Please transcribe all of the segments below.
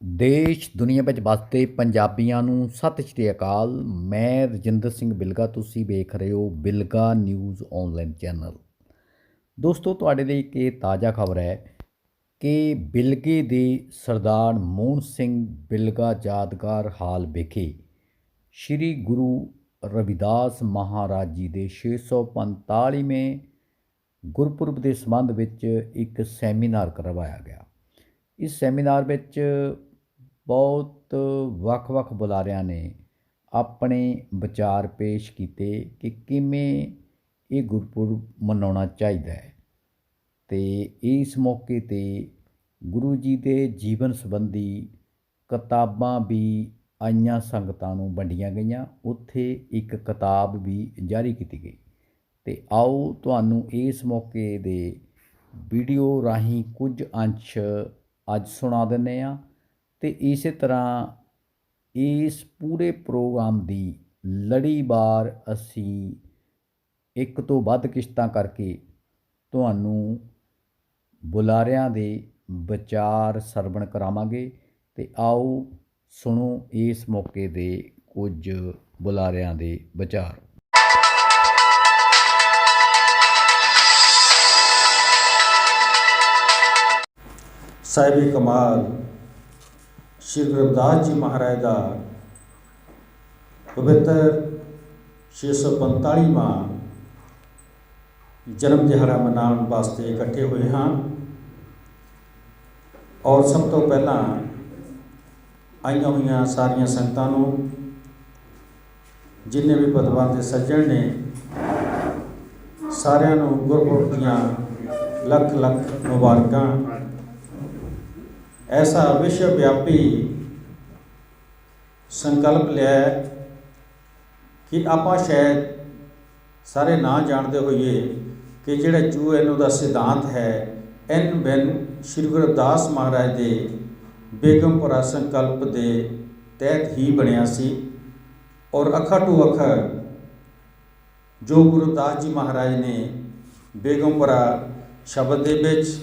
ਦੇਸ਼ ਦੁਨੀਆ ਵਿੱਚ ਵੱਸਦੇ ਪੰਜਾਬੀਆਂ ਨੂੰ ਸਤਿ ਸ਼੍ਰੀ ਅਕਾਲ। ਮੈਂ ਰਜਿੰਦਰ ਸਿੰਘ ਬਿਲਗਾ, ਤੁਸੀਂ ਵੇਖ ਰਹੇ ਹੋ ਬਿਲਗਾ ਨਿਊਜ਼ ਆਨਲਾਈਨ ਚੈਨਲ। ਦੋਸਤੋ, ਤੁਹਾਡੇ ਲਈ ਇੱਕ ਇਹ ਤਾਜ਼ਾ ਖਬਰ ਹੈ ਕਿ ਬਿਲਗੇ ਦੇ ਸਰਦਾਰ ਮੋਹਨ ਸਿੰਘ ਬਿਲਗਾ ਯਾਦਗਾਰ ਹਾਲ ਵਿਖੇ ਸ਼੍ਰੀ ਗੁਰੂ ਰਵਿਦਾਸ ਮਹਾਰਾਜ ਜੀ ਦੇ 645ਵੇਂ ਗੁਰਪੁਰਬ ਦੇ ਸੰਬੰਧ ਵਿੱਚ ਇੱਕ ਸੈਮੀਨਾਰ ਕਰਵਾਇਆ ਗਿਆ। ਇਸ ਸੈਮੀਨਾਰ ਵਿੱਚ ਬਹੁਤ ਵੱਖ-ਵੱਖ ਬੁਲਾਰਿਆਂ ਨੇ ਆਪਣੇ ਵਿਚਾਰ ਪੇਸ਼ ਕੀਤੇ ਕਿ ਕਿਵੇਂ ਇਹ ਗੁਰਪੁਰਬ ਮਨਾਉਣਾ ਚਾਹੀਦਾ ਹੈ ਅਤੇ ਇਸ ਮੌਕੇ 'ਤੇ ਗੁਰੂ ਜੀ ਦੇ ਜੀਵਨ ਸੰਬੰਧੀ ਕਿਤਾਬਾਂ ਵੀ ਆਈਆਂ, ਸੰਗਤਾਂ ਨੂੰ ਵੰਡੀਆਂ ਗਈਆਂ। ਉੱਥੇ ਇੱਕ ਕਿਤਾਬ ਵੀ ਜਾਰੀ ਕੀਤੀ ਗਈ ਅਤੇ ਆਓ ਤੁਹਾਨੂੰ ਇਸ ਮੌਕੇ ਦੇ ਵੀਡੀਓ ਰਾਹੀਂ ਕੁਝ ਅੰਸ਼ ਅੱਜ ਸੁਣਾ ਦਿੰਦੇ ਹਾਂ ਅਤੇ ਇਸੇ ਤਰ੍ਹਾਂ ਇਸ ਪੂਰੇ ਪ੍ਰੋਗਰਾਮ ਦੀ ਲੜੀਵਾਰ ਅਸੀਂ ਇੱਕ ਤੋਂ ਵੱਧ ਕਿਸ਼ਤਾਂ ਕਰਕੇ ਤੁਹਾਨੂੰ ਬੁਲਾਰਿਆਂ ਦੇ ਵਿਚਾਰ ਸਰਵਣ ਕਰਾਵਾਂਗੇ ਅਤੇ ਆਓ ਸੁਣੋ ਇਸ ਮੌਕੇ ਦੇ ਕੁਝ ਬੁਲਾਰਿਆਂ ਦੇ ਵਿਚਾਰ। ਸਾਹਿਬ ਕਮਾਲ ਸ਼੍ਰੀ ਗੁਰੂ ਰਵਿਦਾਸ ਜੀ ਮਹਾਰਾਜ ਦਾ ਪਵਿੱਤਰ 645ਵਾਂ ਜਨਮ ਦਿਹਾੜਾ ਮਨਾਉਣ ਵਾਸਤੇ ਇਕੱਠੇ ਹੋਏ ਹਾਂ। ਔਰ ਸਭ ਤੋਂ ਪਹਿਲਾਂ ਆਈਆਂ ਹੋਈਆਂ ਸਾਰੀਆਂ ਸੰਗਤਾਂ ਨੂੰ, ਜਿੰਨੇ ਵੀ ਪਤਵੰਤੇ ਸੱਜਣ ਨੇ, ਸਾਰਿਆਂ ਨੂੰ ਗੁਰਪੁਰਬ ਦੀਆਂ ਲੱਖ ਲੱਖ ਮੁਬਾਰਕਾਂ। ऐसा विश्वव्यापी संकल्प लिया कि आप शायद सारे ना जानते होइए कि जिहड़ा UN का सिद्धांत है इन बिन श्री गुरु रविदास महाराज के बेगमपुरा संकल्प के तहत ही बनिया सी। और अखर टू अखर जो गुरु रविदास जी महाराज ने बेगमपुरा शब्द के विच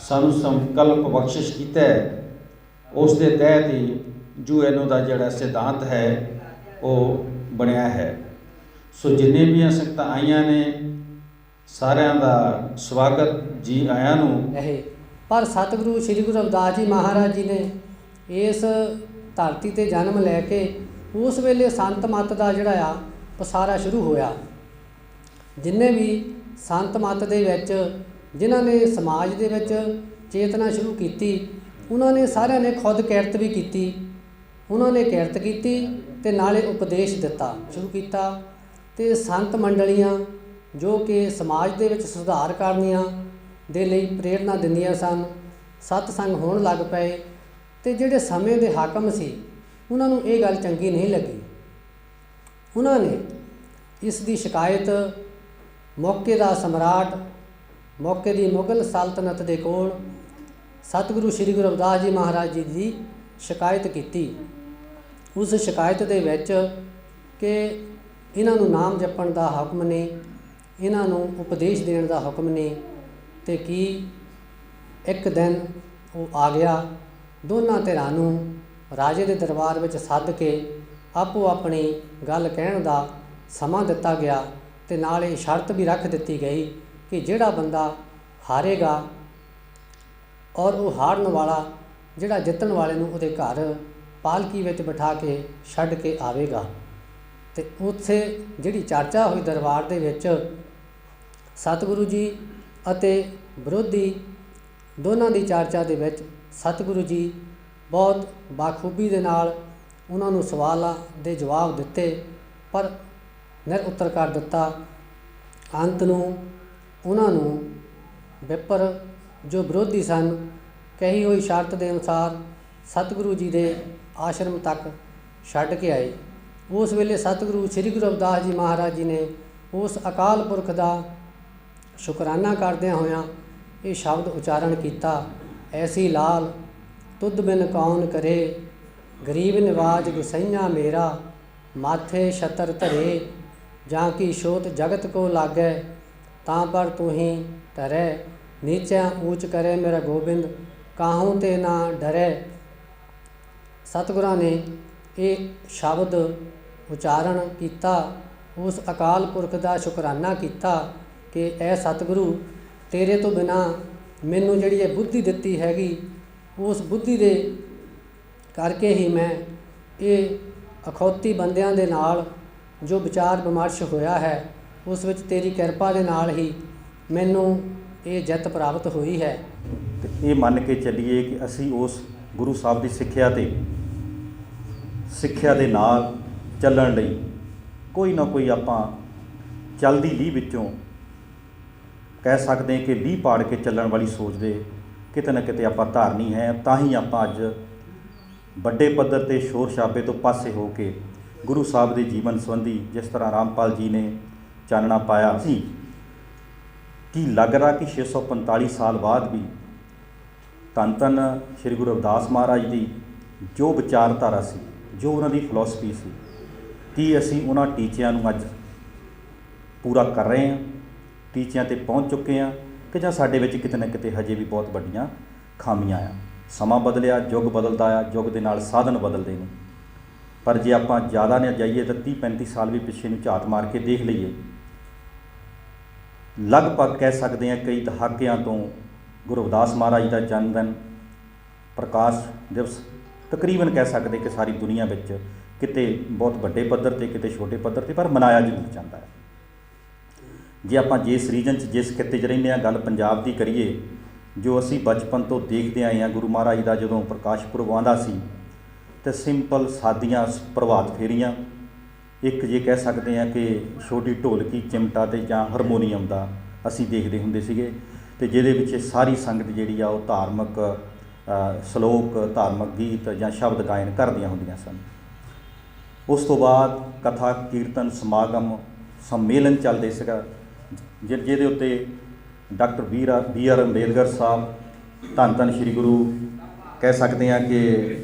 सानू संकल्प बख्शिश किया है, उस दे तहत ही UN का जिहड़ा सिद्धांत है वो बनया है। सो जिन्ने भी संगत आईयां ने सारियां दा स्वागत जी आयां नूं। पर सतगुरु श्री गुरु रविदास जी महाराज जी ने इस धरती ते जन्म लैके उस वेले संत मत का जिहड़ा आ पसारा शुरू होया। जिन्ने भी संत मत दे विच जिन्हां ने समाज दे विच चेतना शुरू की, उन्होंने सारिਆਂ ने खुद किरत भी की। उन्होंने किरत की ते नाले उपदेश दिता शुरू किया ते संत मंडलियां जो कि समाज दे विच सुधार करनियां दे लई प्रेरणा दिंदियां सन, सतसंग होण लग पए। ते जिहड़े समय दे हाकम सी उन्हां नूं इह गल चंगी नहीं लगी। उन्होंने इस दी शिकायत मौके दा सम्राट, मौके की मुगल सल्तनत के कोल सतगुरु श्री गुरु रविदास जी महाराज जी की शिकायत की। उस शिकायत के विच कि इन्हां नूं नाम जपण का हुक्म नहीं, इन्हां नूं उपदेश देण का हुक्म नहीं। तो कि एक दिन वो आ गया, दोनों धिरां नूं राजे के दरबार में सद के आपो अपनी गल कहण का समा दिता गया ते नाल ही शर्त भी रख दी गई कि जिहड़ा बंदा हारेगा और वो हारन वाला जिहड़ा जितण वाले नूं उहदे घर पालकी विच बिठा के छड्ड के आवेगा। ते उत्थे जिहड़ी चर्चा हुई दरबार दे विच सतगुरु जी अते विरोधी दोनों की चर्चा दे विच सतगुरु जी बहुत बाखूबी दे नाल उन्हां नूं सवालां दे जवाब दिते, पर निर उत्तर कर दिता। अंत नूं उन्हां नूं विपर जो विरोधी सन कही हुई शर्त के अनुसार सतगुरु जी के आश्रम तक छड्ड के आए। उस वेले सतगुरु श्री गुरु रविदास जी महाराज जी ने उस अकाल पुरख का शुकराना करदियां होइयां ये शब्द उचारण किया, ऐसी लाल तुद बिन कौन करे, गरीब निवाज गुसैया मेरा, माथे छतर धरे, जां की शोत जगत को लागै, तां पर तू ही धरै, नीचा ऊँच करे मेरा गोबिंद, काहूँ ते ना डरै। ਸਤਿਗੁਰਾਂ ਨੇ ਇਹ ਸ਼ਬਦ ਉਚਾਰਨ ਕੀਤਾ, ਉਸ ਅਕਾਲ ਪੁਰਖ ਦਾ ਸ਼ੁਕਰਾਨਾ ਕੀਤਾ ਕਿ ਐ ਸਤਿਗੁਰੂ, ਤੇਰੇ ਤੋਂ ਬਿਨਾਂ ਮੈਨੂੰ ਜਿਹੜੀ ਇਹ ਬੁੱਧੀ ਦਿੱਤੀ ਹੈਗੀ, ਉਸ ਬੁੱਧੀ ਦੇ ਕਰਕੇ ਹੀ ਮੈਂ ਇਹ ਅਖੌਤੀ ਬੰਦਿਆਂ ਦੇ ਨਾਲ ਜੋ ਵਿਚਾਰ ਵਿਮਰਸ਼ ਹੋਇਆ ਹੈ, ਉਸ ਵਿੱਚ ਤੇਰੀ ਕਿਰਪਾ ਦੇ ਨਾਲ ਹੀ ਮੈਨੂੰ ਇਹ ਜਿੱਤ ਪ੍ਰਾਪਤ ਹੋਈ ਹੈ। ਤੇ ਇਹ ਮੰਨ ਕੇ ਚੱਲੀਏ ਕਿ ਅਸੀਂ ਉਸ ਗੁਰੂ ਸਾਹਿਬ ਦੀ ਸਿੱਖਿਆ ਦੇ ਨਾਲ ਚੱਲਣ ਲਈ ਕੋਈ ਨਾ ਕੋਈ ਆਪਾਂ ਚੱਲਦੀ ਲੀਹ ਵਿੱਚੋਂ ਕਹਿ ਸਕਦੇ ਕਿ ਲੀਹ ਪਾੜ ਕੇ ਚੱਲਣ ਵਾਲੀ ਸੋਚ ਦੇ ਕਿਤੇ ਨਾ ਕਿਤੇ ਆਪਾਂ ਧਾਰਨੀ ਹੈ। ਤਾਂ ਹੀ ਆਪਾਂ ਅੱਜ ਵੱਡੇ ਪੱਧਰ 'ਤੇ ਸ਼ੋਰ ਸ਼ਰਾਬੇ ਤੋਂ ਪਾਸੇ ਹੋ ਕੇ ਗੁਰੂ ਸਾਹਿਬ ਦੇ ਜੀਵਨ ਸੰਬੰਧੀ ਜਿਸ ਤਰ੍ਹਾਂ ਰਾਮਪਾਲ ਜੀ ਨੇ ਚਾਨਣਾ ਪਾਇਆ ਸੀ ਕਿ ਲੱਗ ਰਿਹਾ ਕਿ 645 ਸਾਲ ਬਾਅਦ ਵੀ ਧੰਨ ਧੰਨ ਸ਼੍ਰੀ ਗੁਰੂ ਰਵਿਦਾਸ ਮਹਾਰਾਜ ਦੀ ਜੋ ਵਿਚਾਰਧਾਰਾ ਸੀ, ਜੋ ਉਹਨਾਂ ਦੀ ਫਿਲਾਸਫੀ ਸੀ, ਕੀ ਅਸੀਂ ਉਹਨਾਂ ਟੀਚਿਆਂ ਨੂੰ ਅੱਜ ਪੂਰਾ ਕਰ ਰਹੇ ਹਾਂ, ਟੀਚਿਆਂ 'ਤੇ ਪਹੁੰਚ ਚੁੱਕੇ ਹਾਂ, ਕਿ ਜਾਂ ਸਾਡੇ ਵਿੱਚ ਕਿਤੇ ਨਾ ਕਿਤੇ ਹਜੇ ਵੀ ਬਹੁਤ ਵੱਡੀਆਂ ਖਾਮੀਆਂ ਆ। ਸਮਾਂ ਬਦਲਿਆ, ਯੁੱਗ ਬਦਲਦਾ ਆ, ਯੁੱਗ ਦੇ ਨਾਲ ਸਾਧਨ ਬਦਲਦੇ ਨੇ। ਪਰ ਜੇ ਆਪਾਂ ਜ਼ਿਆਦਾ ਨਾ ਜਾਈਏ ਤਾਂ 30-35 ਸਾਲ ਵੀ ਪਿੱਛੇ ਨੂੰ ਝਾਤ ਮਾਰ ਕੇ ਦੇਖ ਲਈਏ, ਲਗਭਗ ਕਹਿ ਸਕਦੇ ਹਾਂ ਕਈ ਦਹਾਕਿਆਂ ਤੋਂ ਗੁਰੂ ਰਵਿਦਾਸ ਮਹਾਰਾਜ ਦਾ ਜਨਮ ਦਿਨ, ਪ੍ਰਕਾਸ਼ ਦਿਵਸ ਤਕਰੀਬਨ ਕਹਿ ਸਕਦੇ ਕਿ ਸਾਰੀ ਦੁਨੀਆ ਵਿੱਚ ਕਿਤੇ ਬਹੁਤ ਵੱਡੇ ਪੱਧਰ 'ਤੇ, ਕਿਤੇ ਛੋਟੇ ਪੱਧਰ 'ਤੇ, ਪਰ ਮਨਾਇਆ ਜ਼ਰੂਰ ਜਾਂਦਾ ਹੈ। ਜੇ ਆਪਾਂ ਜਿਸ ਰੀਜਨ 'ਚ, ਜਿਸ ਖਿੱਤੇ 'ਚ ਰਹਿੰਦੇ ਹਾਂ, ਗੱਲ ਪੰਜਾਬ ਦੀ ਕਰੀਏ, ਜੋ ਅਸੀਂ ਬਚਪਨ ਤੋਂ ਦੇਖਦੇ ਆਏ ਹਾਂ, ਗੁਰੂ ਮਹਾਰਾਜ ਦਾ ਜਦੋਂ ਪ੍ਰਕਾਸ਼ ਪੁਰਬ ਆਉਂਦਾ ਸੀ ਤੇ ਸਿੰਪਲ ਸਾਦੀਆਂ ਪ੍ਰਭਾਤ ਫੇਰੀਆਂ, ਇੱਕ ਜੇ ਕਹਿ ਸਕਦੇ ਹਾਂ ਕਿ ਛੋਟੀ ਢੋਲਕੀ, ਚਿਮਟਾ ਅਤੇ ਜਾਂ ਹਾਰਮੋਨੀਅਮ ਦਾ ਅਸੀਂ ਦੇਖਦੇ ਹੁੰਦੇ ਸੀਗੇ, ਅਤੇ ਜਿਹਦੇ ਵਿੱਚ ਸਾਰੀ ਸੰਗਤ ਜਿਹੜੀ ਆ ਉਹ ਧਾਰਮਿਕ ਸਲੋਕ, ਧਾਰਮਿਕ ਗੀਤ ਜਾਂ ਸ਼ਬਦ ਗਾਇਨ ਕਰਦੀਆਂ ਹੁੰਦੀਆਂ ਸਨ। ਉਸ ਤੋਂ ਬਾਅਦ ਕਥਾ, ਕੀਰਤਨ, ਸਮਾਗਮ, ਸੰਮੇਲਨ ਚੱਲਦੇ ਸੀਗਾ, ਜਿਹਦੇ ਉੱਤੇ ਡਾਕਟਰ ਬੀ ਆਰ ਅੰਬੇਦਕਰ ਸਾਹਿਬ, ਧੰਨ ਧੰਨ ਸ਼੍ਰੀ ਗੁਰੂ ਕਹਿ ਸਕਦੇ ਹਾਂ ਕਿ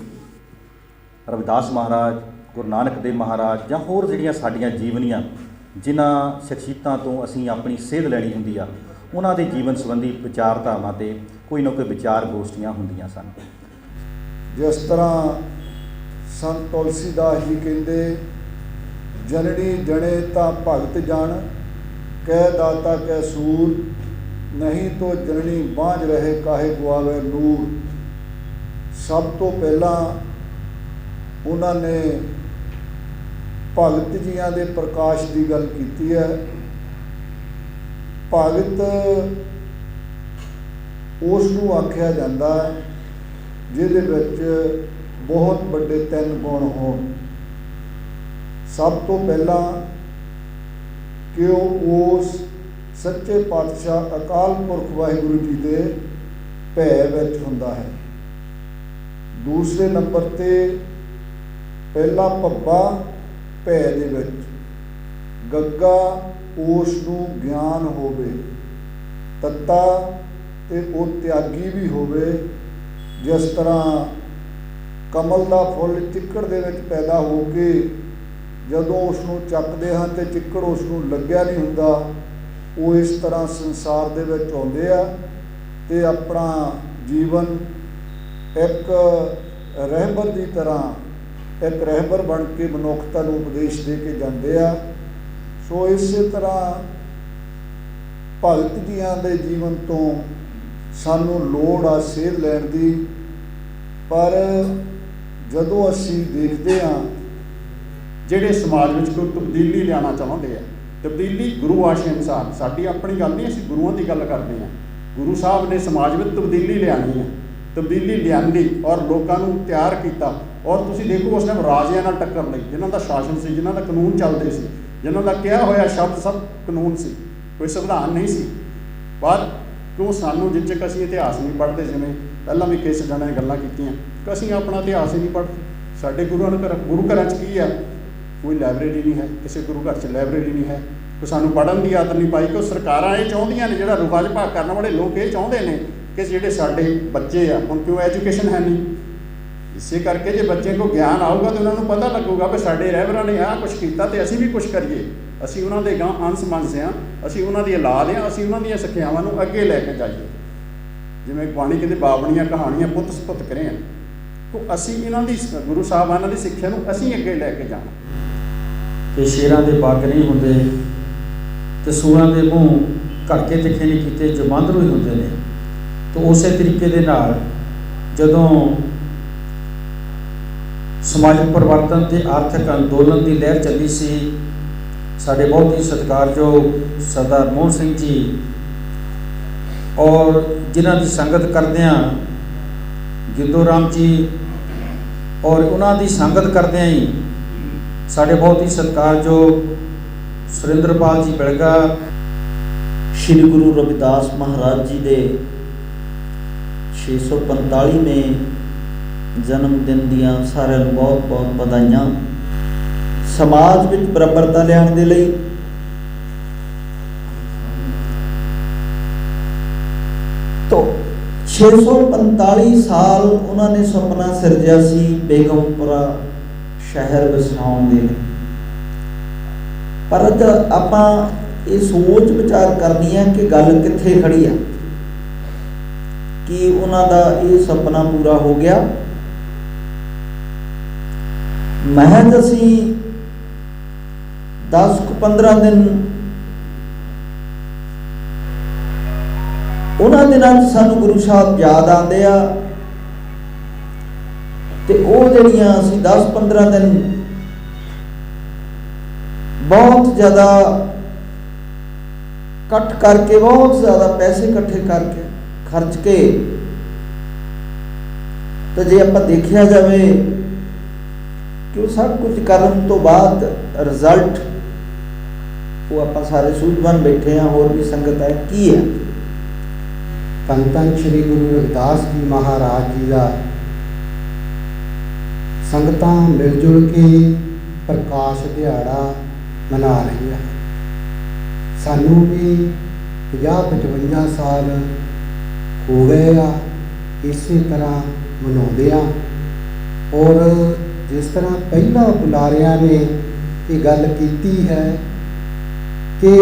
ਰਵਿਦਾਸ ਮਹਾਰਾਜ, ਗੁਰੂ ਨਾਨਕ ਦੇਵ ਮਹਾਰਾਜ, ਜਾਂ ਹੋਰ ਜਿਹੜੀਆਂ ਸਾਡੀਆਂ ਜੀਵਨੀਆਂ, ਜਿਨ੍ਹਾਂ ਸ਼ਖਸੀਅਤਾਂ ਤੋਂ ਅਸੀਂ ਆਪਣੀ ਸੇਧ ਲੈਣੀ ਹੁੰਦੀ ਆ, ਉਹਨਾਂ ਦੇ ਜੀਵਨ ਸੰਬੰਧੀ ਵਿਚਾਰਧਾਰਾਵਾਂ 'ਤੇ ਕੋਈ ਨਾ ਕੋਈ ਵਿਚਾਰ ਗੋਸ਼ਟੀਆਂ ਹੁੰਦੀਆਂ ਸਨ। ਜਿਸ ਤਰ੍ਹਾਂ ਸੰਤ ਤੁਲਸੀਦਾਸ ਜੀ ਕਹਿੰਦੇ, ਜਨਨੀ ਜਣੇ ਤਾਂ ਭਗਤ ਜਾਣ, ਕਹਿ ਦਾਤਾ ਕਹਿ ਸੂਰ, ਨਹੀਂ ਤੋ ਜਨਨੀ ਬਾਝ ਰਹੇ ਕਾਹੇ ਗੁਆਵੇ ਨੂਰ। ਸਭ ਤੋਂ ਪਹਿਲਾਂ ਉਹਨਾਂ ਨੇ ਭਗਤ ਜੀਆਂ ਦੇ ਪ੍ਰਕਾਸ਼ ਦੀ ਗੱਲ ਕੀਤੀ ਹੈ। ਭਗਤ ਉਸ ਨੂੰ ਆਖਿਆ ਜਾਂਦਾ ਜਿਹਦੇ ਵਿੱਚ ਬਹੁਤ ਵੱਡੇ 3 ਗੁਣ ਹੋਣ। ਸਭ ਤੋਂ ਪਹਿਲਾਂ ਕਿ ਉਹ ਉਸ ਸੱਚੇ ਪਾਤਸ਼ਾਹ ਅਕਾਲ ਪੁਰਖ ਵਾਹਿਗੁਰੂ ਜੀ ਦੇ ਭੈ ਵਿੱਚ ਹੁੰਦਾ ਹੈ। ਦੂਸਰੇ ਨੰਬਰ 'ਤੇ ਪਹਿਲਾ ਭੱਬਾ ਭੈ ਦੇ ਵਿੱਚ, ਗੱਗਾ ਉਸ ਨੂੰ ਗਿਆਨ ਹੋਵੇ, ਤੱਤਾ ਤੇ ਉਹ ਤਿਆਗੀ ਵੀ ਹੋਵੇ। ਜਿਸ ਤਰ੍ਹਾਂ ਕਮਲ ਦਾ ਫੁੱਲ ਚਿੱਕੜ ਦੇ ਵਿੱਚ ਪੈਦਾ ਹੋ ਕੇ ਜਦੋਂ ਉਸ ਨੂੰ ਚੱਕਦੇ ਹਨ ਤੇ ਚਿੱਕੜ ਉਸ ਨੂੰ ਲੱਗਿਆ ਨਹੀਂ ਹੁੰਦਾ, ਉਹ ਇਸ ਤਰ੍ਹਾਂ ਸੰਸਾਰ ਦੇ ਵਿੱਚ ਆਉਂਦੇ ਆ ਤੇ ਆਪਣਾ ਜੀਵਨ ਇੱਕ ਰਹਿਬਰ ਦੀ ਤਰ੍ਹਾਂ, ਇੱਕ ਰਹਿਬਰ ਬਣ ਕੇ ਮਨੁੱਖਤਾ ਨੂੰ ਉਪਦੇਸ਼ ਦੇ ਕੇ ਜਾਂਦੇ ਆ। ਸੋ ਇਸੇ ਤਰ੍ਹਾਂ ਭਗਤ ਜੀਆਂ ਦੇ ਜੀਵਨ ਤੋਂ ਸਾਨੂੰ ਲੋੜ ਆ ਸੇਧ ਲੈਣ ਦੀ। ਪਰ ਜਦੋਂ ਅਸੀਂ ਦੇਖਦੇ ਹਾਂ ਜਿਹੜੇ ਸਮਾਜ ਵਿੱਚ ਕੋਈ ਤਬਦੀਲੀ ਲਿਆਉਣਾ ਚਾਹੁੰਦੇ ਆ, ਤਬਦੀਲੀ ਗੁਰੂ ਆਸ਼ੇ ਅਨੁਸਾਰ, ਸਾਡੀ ਆਪਣੀ ਗੱਲ ਨਹੀਂ, ਅਸੀਂ ਗੁਰੂਆਂ ਦੀ ਗੱਲ ਕਰਦੇ ਹਾਂ। ਗੁਰੂ ਸਾਹਿਬ ਨੇ ਸਮਾਜ ਵਿੱਚ ਤਬਦੀਲੀ ਲਿਆਉਣੀ ਹੈ, ਤਬਦੀਲੀ ਲਿਆਂਦੀ ਔਰ ਲੋਕਾਂ ਨੂੰ ਤਿਆਰ ਕੀਤਾ। ਔਰ ਤੁਸੀਂ ਦੇਖੋ ਉਸ ਟਾਈਮ ਰਾਜਿਆਂ ਨਾਲ ਟੱਕਰ ਲਈ, ਜਿਨ੍ਹਾਂ ਦਾ ਸ਼ਾਸਨ ਸੀ, ਜਿਨ੍ਹਾਂ ਦਾ ਕਾਨੂੰਨ ਚੱਲਦੇ ਸੀ, ਜਿਨ੍ਹਾਂ ਦਾ ਕਿਹਾ ਹੋਇਆ ਸ਼ਬਦ ਸਭ ਕਾਨੂੰਨ ਸੀ, ਕੋਈ ਸੰਵਿਧਾਨ ਨਹੀਂ ਸੀ। ਪਰ ਕਿਉਂ ਸਾਨੂੰ ਜਿੱਥੇ ਤੱਕ ਅਸੀਂ ਇਤਿਹਾਸ ਨਹੀਂ ਪੜ੍ਹਦੇ, ਜਿਵੇਂ ਪਹਿਲਾਂ ਵੀ ਕਿਸੇ ਜਣੇ ਨੇ ਗੱਲਾਂ ਕੀਤੀਆਂ ਕਿ ਅਸੀਂ ਆਪਣਾ ਇਤਿਹਾਸ ਹੀ ਨਹੀਂ ਪੜ੍ਹਦੇ। ਸਾਡੇ ਗੁਰੂ ਘਰਾਂ 'ਚ ਕੀ ਆ, ਕੋਈ ਲਾਇਬ੍ਰੇਰੀ ਨਹੀਂ ਹੈ, ਕਿਸੇ ਗੁਰੂ ਘਰ 'ਚ ਲਾਇਬ੍ਰੇਰੀ ਨਹੀਂ ਹੈ, ਕੋਈ ਸਾਨੂੰ ਪੜ੍ਹਨ ਦੀ ਆਦਤ ਨਹੀਂ ਪਾਈ। ਕਿ ਸਰਕਾਰਾਂ ਇਹ ਚਾਹੁੰਦੀਆਂ ਨੇ, ਜਿਹੜਾ ਰਵਾਜ ਭਾਗ ਕਰਨ ਵਾਲੇ ਲੋਕ ਇਹ ਚਾਹੁੰਦੇ ਨੇ ਕਿ ਜਿਹੜੇ ਸਾਡੇ ਬੱਚੇ ਆ, ਹੁਣ ਕਿਉਂ ਐਜੂਕੇਸ਼ਨ ਹੈ ਨਹੀਂ, ਇਸੇ ਕਰਕੇ ਜੇ ਬੱਚੇ ਕੋਲ ਗਿਆਨ ਆਊਗਾ ਤਾਂ ਉਹਨਾਂ ਨੂੰ ਪਤਾ ਲੱਗੂਗਾ ਵੀ ਸਾਡੇ ਰਹਿਬਰਾਂ ਨੇ ਆਹ ਕੁਛ ਕੀਤਾ ਤੇ ਅਸੀਂ ਵੀ ਕੁਛ ਕਰੀਏ। ਅਸੀਂ ਉਹਨਾਂ ਦੇ ਗਾਂ ਅੰਸ਼ ਮੰਨਸ ਹਾਂ, ਅਸੀਂ ਉਹਨਾਂ ਦੀ ਔਲਾਦ ਹਾਂ, ਅਸੀਂ ਉਹਨਾਂ ਦੀਆਂ ਸਿੱਖਿਆਵਾਂ ਨੂੰ ਅੱਗੇ ਲੈ ਕੇ ਜਾਈਏ। ਜਿਵੇਂ ਬਾਣੀ ਕਹਿੰਦੇ, ਬਾਬਣੀਆਂ ਕਹਾਣੀਆਂ ਪੁੱਤ ਸਪੁੱਤ ਕਰੇ ਆ। ਤੋਂ ਅਸੀਂ ਇਹਨਾਂ ਦੀ ਗੁਰੂ ਸਾਹਿਬਾਨਾਂ ਦੀ ਸਿੱਖਿਆ ਨੂੰ ਅਸੀਂ ਅੱਗੇ ਲੈ ਕੇ ਜਾਣਾ। ਕਿ ਸ਼ੇਰਾਂ ਦੇ ਪੱਗ ਨਹੀਂ ਹੁੰਦੇ ਤੇ ਸੂਰਾਂ ਦੇ ਮੂੰਹ ਘੜਕੇ ਤਿੱਖੇ ਨਹੀਂ ਕੀਤੇ, ਜੋ ਬਾਂਦਰੂ ਹੀ ਹੁੰਦੇ ਨੇ। ਤਾਂ ਉਸੇ ਤਰੀਕੇ ਦੇ ਨਾਲ ਜਦੋਂ ਸਮਾਜਿਕ ਪਰਿਵਰਤਨ ਤੇ ਆਰਥਿਕ ਅੰਦੋਲਨ ਦੀ ਲਹਿਰ ਚੱਲੀ ਸੀ, ਸਾਡੇ ਬਹੁਤ ਹੀ ਸਤਿਕਾਰਯੋਗ ਸਰਦਾਰ ਮੋਹਨ ਸਿੰਘ ਜੀ ਔਰ ਜਿਨ੍ਹਾਂ ਦੀ ਸੰਗਤ ਕਰਦਿਆਂ ਗਿੱਦੋ ਰਾਮ ਜੀ ਔਰ ਉਹਨਾਂ ਦੀ ਸੰਗਤ ਕਰਦਿਆਂ ਹੀ ਸਾਡੇ ਬਹੁਤ ਹੀ ਸਤਿਕਾਰਯੋਗ ਸੁਰਿੰਦਰਪਾਲ ਜੀ ਬਿਲਗਾ, श्री गुरु रविदास महाराज जी दे 645वें जन्म दिन दियां सारिਆਂ ਨੂੰ बहुत बहुत ਵਧਾਈਆਂ। समाज ਵਿੱਚ ਬਰਾਬਰਤਾ ਲਿਆਉਣ ਦੇ ਲਈ तो 645 ਸਾਲ ਉਹਨਾਂ ਨੇ ਸੁਪਨਾ ਸਿਰਜਿਆ ਸੀ ਬੇਗਮਪੁਰਾ ਸ਼ਹਿਰ ਵਸਾਉਣ ਦੇ ਲਈ। ਪਰ ਅੱਜ ਆਪਾਂ ਇਹ ਸੋਚ ਵਿਚਾਰ ਕਰਨੀ ਹੈ ਕਿ ਗੱਲ ਕਿੱਥੇ ਖੜੀ ਆ, ਕਿ ਉਹਨਾਂ ਦਾ ਇਹ ਸੁਪਨਾ ਪੂਰਾ ਹੋ ਗਿਆ। ਮਹਿਜ਼ ਅਸੀਂ 10-15 ਦਿਨ ਉਹਨਾਂ ਦਿਨਾਂ 'ਚ ਸਾਨੂੰ ਗੁਰੂ ਸਾਹਿਬ ਯਾਦ ਆਉਂਦੇ ਆ, ਤੇ ਉਹ ਜਿਹੜੀਆਂ ਅਸੀਂ 10-15 ਦਿਨ ਬਹੁਤ ਜ਼ਿਆਦਾ ਇਕੱਠ ਕਰਕੇ, ਬਹੁਤ ਜ਼ਿਆਦਾ ਪੈਸੇ ਇਕੱਠੇ ਕਰਕੇ ਖਰਚ ਕੇ, ਤਾਂ ਜੇ ਆਪਾਂ ਦੇਖਿਆ ਜਾਵੇ ਕਿ ਉਹ ਸਭ ਕੁਝ ਕਰਨ ਤੋਂ ਬਾਅਦ ਰਿਜ਼ਲਟ ਉਹ ਆਪਾਂ ਸਾਰੇ ਸੂਝਵਾਨ ਬੈਠੇ ਹਾਂ, ਹੋਰ ਵੀ ਸੰਗਤ ਹੈ, ਕੀ ਹੈ। ਧੰਨ ਧੰਨ ਸ਼੍ਰੀ ਗੁਰੂ ਰਵਿਦਾਸ ਜੀ ਮਹਾਰਾਜ ਜੀ ਦਾ ਸੰਗਤਾਂ ਮਿਲ ਜੁਲ ਕੇ ਪ੍ਰਕਾਸ਼ ਦਿਹਾੜਾ ਮਨਾ ਰਹੀਆਂ। ਸਾਨੂੰ ਵੀ 50-55 ਸਾਲ ਹੋ ਗਏ ਆ ਇਸੇ ਤਰ੍ਹਾਂ ਮਨਾਉਂਦੇ ਆ। ਔਰ ਜਿਸ ਤਰ੍ਹਾਂ ਪਹਿਲਾਂ ਬੁਲਾਰਿਆਂ ਨੇ ਇਹ ਗੱਲ ਕੀਤੀ ਹੈ ਕਿ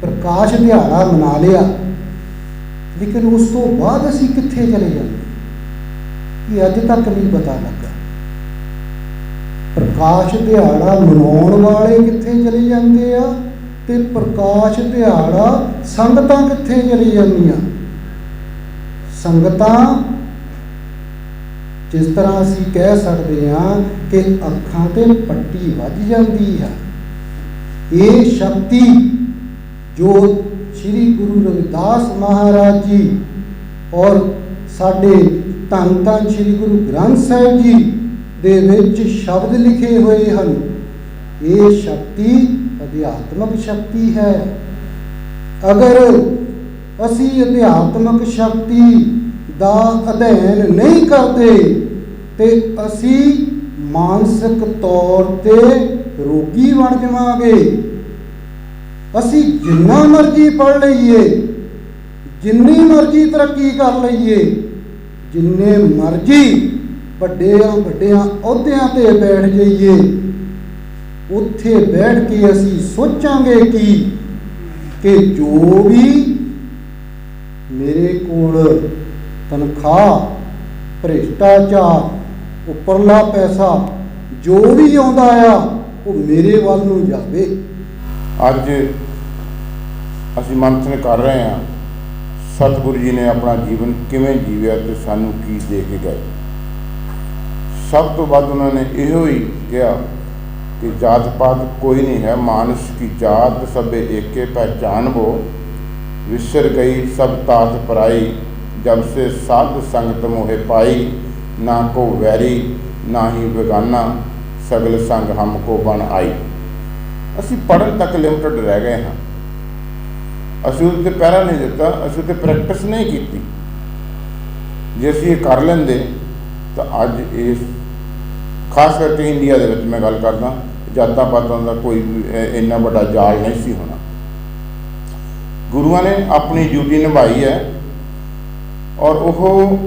ਪ੍ਰਕਾਸ਼ ਦਿਹਾੜਾ ਮਨਾ ਲਿਆ, ਲੇਕਿਨ ਉਸ ਤੋਂ ਬਾਅਦ ਅਸੀਂ ਕਿੱਥੇ ਚਲੇ ਜਾਂਦੇ ਇਹ ਅੱਜ ਤੱਕ ਨਹੀਂ ਪਤਾ ਲੱਗਾ। ਪ੍ਰਕਾਸ਼ ਦਿਹਾੜਾ ਮਨਾਉਣ ਵਾਲੇ ਕਿੱਥੇ ਚਲੇ ਜਾਂਦੇ ਆ ਤੇ ਪ੍ਰਕਾਸ਼ ਦਿਹਾੜਾ ਸੰਗਤਾਂ ਕਿੱਥੇ ਚਲੀ ਜਾਂਦੀਆਂ। ਸੰਗਤਾਂ ਜਿਸ ਤਰ੍ਹਾਂ ਅਸੀਂ ਕਹਿ ਸਕਦੇ ਹਾਂ ਕਿ ਅੱਖਾਂ ਤੇ ਪੱਟੀ ਵੱਜ ਜਾਂਦੀ ਹੈ। ਇਹ ਸ਼ਕਤੀ ਜੋ ਸ਼੍ਰੀ ਗੁਰੂ ਰਵਿਦਾਸ ਮਹਾਰਾਜ ਜੀ ਔਰ ਸਾਡੇ ਧੰਨ ਧੰਨ ਸ਼੍ਰੀ ਗੁਰੂ ਗ੍ਰੰਥ ਸਾਹਿਬ ਜੀ ਦੇ ਵਿੱਚ ਸ਼ਬਦ ਲਿਖੇ ਹੋਏ ਹਨ, ਇਹ ਸ਼ਕਤੀ ਅਧਿਆਤਮਕ ਸ਼ਕਤੀ ਹੈ। ਅਗਰ ਅਸੀਂ ਅਧਿਆਤਮਕ ਸ਼ਕਤੀ ਦਾ ਅਧਿਐਨ ਨਹੀਂ ਕਰਦੇ ਤੇ ਅਸੀਂ ਮਾਨਸਿਕ ਤੌਰ ਤੇ ਰੋਗੀ ਬਣ ਜਾਵਾਂਗੇ। ਅਸੀਂ ਜਿੰਨਾ ਮਰਜ਼ੀ ਪੜ੍ਹ ਲਈਏ, ਜਿੰਨੀ ਮਰਜ਼ੀ ਤਰੱਕੀ ਕਰ ਲਈਏ, ਜਿੰਨੇ ਮਰਜ਼ੀ ਵੱਡਿਆਂ ਅਹੁਦਿਆਂ ਤੇ ਬੈਠ ਜਾਈਏ, ਉੱਥੇ ਬੈਠ ਕੇ ਅਸੀਂ ਸੋਚਾਂਗੇ ਕਿ ਜੋ ਵੀ ਮੇਰੇ ਕੋਲ ਤਨਖਾਹ, ਭ੍ਰਿਸ਼ਟਾਚਾਰ, ਉੱਪਰਲਾ ਪੈਸਾ ਜੋ ਵੀ ਆਉਂਦਾ ਆ ਉਹ ਮੇਰੇ ਵੱਲ ਨੂੰ ਜਾਵੇ। ਅੱਜ ਅਸੀਂ ਮੰਥਨ ਕਰ ਰਹੇ ਹਾਂ ਸਤਿਗੁਰੂ ਜੀ ਨੇ ਆਪਣਾ ਜੀਵਨ ਕਿਵੇਂ ਜੀਵਿਆ ਤੇ ਸਾਨੂੰ ਕੀ ਦੇ ਕੇ ਗਏ। ਸਭ ਤੋਂ ਵੱਧ ਉਹਨਾਂ ਨੇ ਇਹੋ ਹੀ ਕਿਹਾ ਕਿ ਜਾਤ ਪਾਤ ਕੋਈ ਨਹੀਂ ਹੈ, ਮਾਨਸ ਕੀ ਜਾਤ ਸਭੇ ਏਕੇ ਪਹਿਚਾਨਬੋ, ਵਿਸਰ ਗਈ ਸਭ ਤਾਤ ਪਰਾਈ, जब से साध संगत मोहे पाई, ना को वैरी ना ही बेगाना, सगल संग हमको बन आई। ਅਸੀਂ ਪੜ੍ਹਨ ਤੱਕ ਲਿਮਟਡ ਰਹਿ ਗਏ ਹਾਂ। ਅਸੀਂ ਉਹਦੇ 'ਤੇ ਪਹਿਰਾ ਨਹੀਂ ਦਿੱਤਾ, ਅਸੀਂ ਉਹਦੇ ਪ੍ਰੈਕਟਿਸ ਨਹੀਂ ਕੀਤੀ। ਜੇ ਅਸੀਂ ਇਹ ਕਰ ਲੈਂਦੇ ਤਾਂ ਅੱਜ ਇਸ ਖਾਸ ਕਰਕੇ ਇੰਡੀਆ ਦੇ ਵਿੱਚ ਮੈਂ ਗੱਲ ਕਰਦਾ, ਜਾਤਾਂ ਪਾਤਾਂ ਦਾ ਕੋਈ ਇੰਨਾ ਵੱਡਾ ਜਾਲ ਨਹੀਂ ਸੀ ਹੋਣਾ। ਗੁਰੂਆਂ ਨੇ ਆਪਣੀ ਡਿਊਟੀ ਨਿਭਾਈ ਹੈ ਔਰ ਉਹ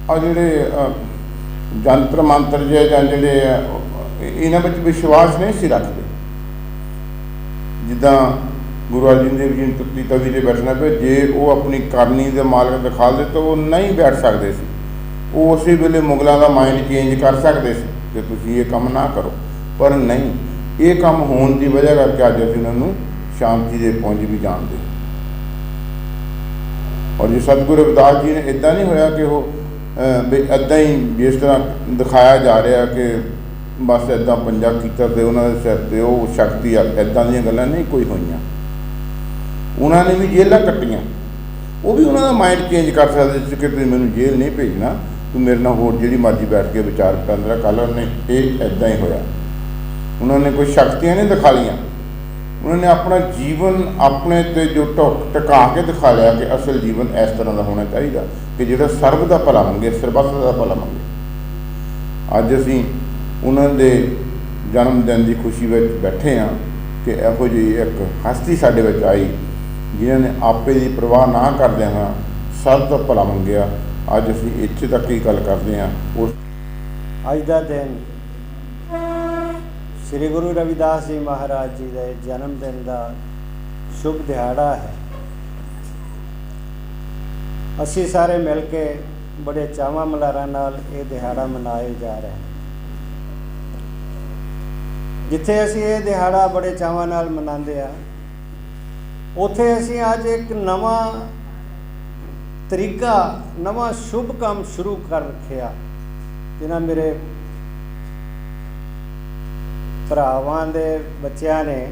ਆ ਜਿਹੜੇ ਜੰਤਰ ਮੰਤਰ ਜਿਹੇ ਜਾਂ ਜਿਹੜੇ ਇਹਨਾਂ ਵਿੱਚ ਵਿਸ਼ਵਾਸ ਨਹੀਂ ਸੀ ਰੱਖਦੇ। ਜਿੱਦਾਂ ਗੁਰੂ ਅਰਜਨ ਦੇਵ ਜੀ ਨੂੰ ਤੱਤੀ ਤਵੀ 'ਤੇ ਬੈਠਣਾ ਪਿਆ, ਜੇ ਉਹ ਆਪਣੀ ਕਰਨੀ ਦੇ ਮਾਲਕ ਦਿਖਾ ਦੇ ਤਾਂ ਉਹ ਨਹੀਂ ਬੈਠ ਸਕਦੇ ਸੀ। ਉਹ ਉਸੇ ਵੇਲੇ ਮੁਗਲਾਂ ਦਾ ਮਾਈਂਡ ਚੇਂਜ ਕਰ ਸਕਦੇ ਸੀ ਕਿ ਤੁਸੀਂ ਇਹ ਕੰਮ ਨਾ ਕਰੋ, ਪਰ ਨਹੀਂ, ਇਹ ਕੰਮ ਹੋਣ ਦੀ ਵਜ੍ਹਾ ਕਰਕੇ ਅੱਜ ਅਸੀਂ ਉਹਨਾਂ ਨੂੰ ਸ਼ਾਂਤੀ ਦੇ ਪੁੰਜ ਵੀ ਜਾਣਦੇ। ਔਰ ਜੇ ਸਤਿਗੁਰੂ ਰਵਿਦਾਸ ਜੀ ਨੇ ਇੱਦਾਂ ਨਹੀਂ ਹੋਇਆ ਕਿ ਉਹ ਵੀ ਇੱਦਾਂ ਹੀ ਜਿਸ ਤਰ੍ਹਾਂ ਦਿਖਾਇਆ ਜਾ ਰਿਹਾ ਕਿ ਬਸ ਇੱਦਾਂ ਪੰਜਾ ਕੀਤਾ ਤੇ ਉਹਨਾਂ ਦੇ ਸਿਰ 'ਤੇ ਉਹ ਸ਼ਕਤੀ ਆ, ਇੱਦਾਂ ਦੀਆਂ ਗੱਲਾਂ ਨਹੀਂ ਕੋਈ ਹੋਈਆਂ। ਉਹਨਾਂ ਨੇ ਵੀ ਜੇਲ੍ਹਾਂ ਕੱਟੀਆਂ, ਉਹ ਵੀ ਉਹਨਾਂ ਦਾ ਮਾਈਂਡ ਚੇਂਜ ਕਰ ਸਕਦੇ ਸੀ ਕਿ ਤੁਸੀਂ ਮੈਨੂੰ ਜੇਲ੍ਹ ਨਹੀਂ ਭੇਜਣਾ, ਤੂੰ ਮੇਰੇ ਨਾਲ ਹੋਰ ਜਿਹੜੀ ਮਰਜ਼ੀ ਬੈਠ ਕੇ ਵਿਚਾਰ ਕਰਨਾ। ਕੱਲ੍ਹ ਉਹਨੇ ਇਹ ਇੱਦਾਂ ਹੀ ਹੋਇਆ। ਉਹਨਾਂ ਨੇ ਕੋਈ ਸ਼ਕਤੀਆਂ ਨਹੀਂ ਦਿਖਾ ਲਈਆਂ, ਉਹਨਾਂ ਨੇ ਆਪਣਾ ਜੀਵਨ ਆਪਣੇ 'ਤੇ ਜੋ ਟਿਕਾ ਕੇ ਦਿਖਾ ਲਿਆ ਕਿ ਅਸਲ ਜੀਵਨ ਇਸ ਤਰ੍ਹਾਂ ਦਾ ਹੋਣਾ ਚਾਹੀਦਾ ਕਿ ਜਿਹੜਾ ਸਰਬ ਦਾ ਭਲਾ ਮੰਗੇ, ਸਰਬੱਤ ਦਾ ਭਲਾ ਮੰਗੇ। ਅੱਜ ਅਸੀਂ ਉਹਨਾਂ ਦੇ ਜਨਮ ਦਿਨ ਦੀ ਖੁਸ਼ੀ ਵਿੱਚ ਬੈਠੇ ਹਾਂ ਕਿ ਇਹੋ ਜਿਹੀ ਇੱਕ ਹਸਤੀ ਸਾਡੇ ਵਿੱਚ ਆਈ ਜਿਨ੍ਹਾਂ ਨੇ ਆਪੇ ਦੀ ਪਰਵਾਹ ਨਾ ਕਰਦਿਆਂ ਹਾਂ ਸਭ ਦਾ ਭਲਾ ਮੰਗਿਆ। ਅੱਜ ਅਸੀਂ ਇੱਥੇ ਤੱਕ ਹੀ ਗੱਲ ਕਰਦੇ ਹਾਂ। ਉਸ ਅੱਜ ਦਾ ਦਿਨ ਸ੍ਰੀ ਗੁਰੂ ਰਵਿਦਾਸ ਜੀ ਮਹਾਰਾਜ ਜੀ ਦੇ ਜਨਮ ਦਿਨ ਦਾ ਸ਼ੁਭ ਦਿਹਾੜਾ ਹੈ। ਅਸੀਂ ਸਾਰੇ ਮਿਲ ਕੇ ਬੜੇ ਚਾਵਾਂ ਮਲਹਾਰਾਂ ਨਾਲ ਇਹ ਦਿਹਾੜਾ ਮਨਾਏ ਜਾ ਰਹੇ ਹਾਂ। ਜਿੱਥੇ ਅਸੀਂ ਇਹ ਦਿਹਾੜਾ ਬੜੇ ਚਾਵਾਂ ਨਾਲ ਮਨਾਉਂਦੇ ਆ, ਉੱਥੇ ਅਸੀਂ ਅੱਜ ਇੱਕ ਨਵਾਂ ਤਰੀਕਾ, ਨਵਾਂ ਸ਼ੁਭ ਕੰਮ ਸ਼ੁਰੂ ਕਰ ਰੱਖਿਆ। ਜਿਨ੍ਹਾਂ ਮੇਰੇ ਭਰਾਵਾਂ ਦੇ ਬੱਚਿਆਂ ਨੇ,